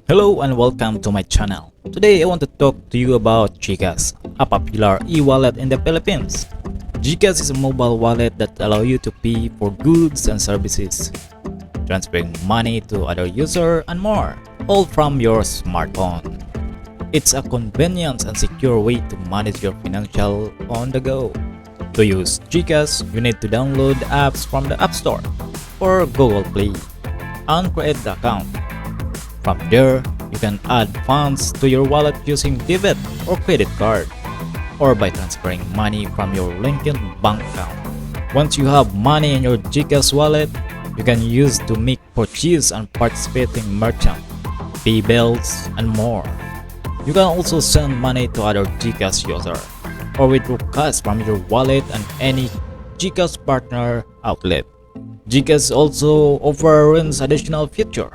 Hello and welcome to my channel. Today I want to talk to you about Gcash, a popular e-wallet in the Philippines. Gcash is a mobile wallet that allows you to pay for goods and services, transferring money to other users and more, all from your smartphone. It's a convenient and secure way to manage your financial on the go. To use Gcash, you need to download apps from the App Store or Google Play and create the account. From there, you can add funds to your wallet using debit or credit card, or by transferring money from your linked bank account. Once you have money in your Gcash wallet, you can use to make purchases and participating merchants, pay bills, and more. You can also send money to other Gcash users, or withdraw cash from your wallet and any Gcash partner outlet. Gcash also offers additional features,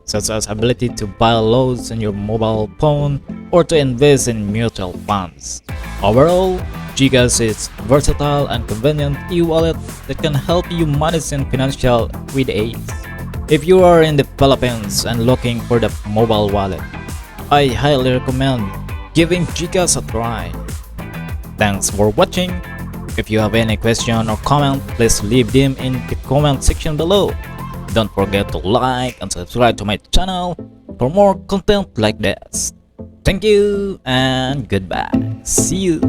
such as ability to buy loads on your mobile phone or to invest in mutual funds. Overall, Gcash is versatile and convenient e-wallet that can help you manage in financial with ease. If you are in the Philippines and looking for the mobile wallet, I highly recommend giving Gcash a try. Thanks for watching. If you have any question or comment, please leave them in the comment section below. Don't forget to like and subscribe to my channel for more content like this. Thank you and goodbye. See you.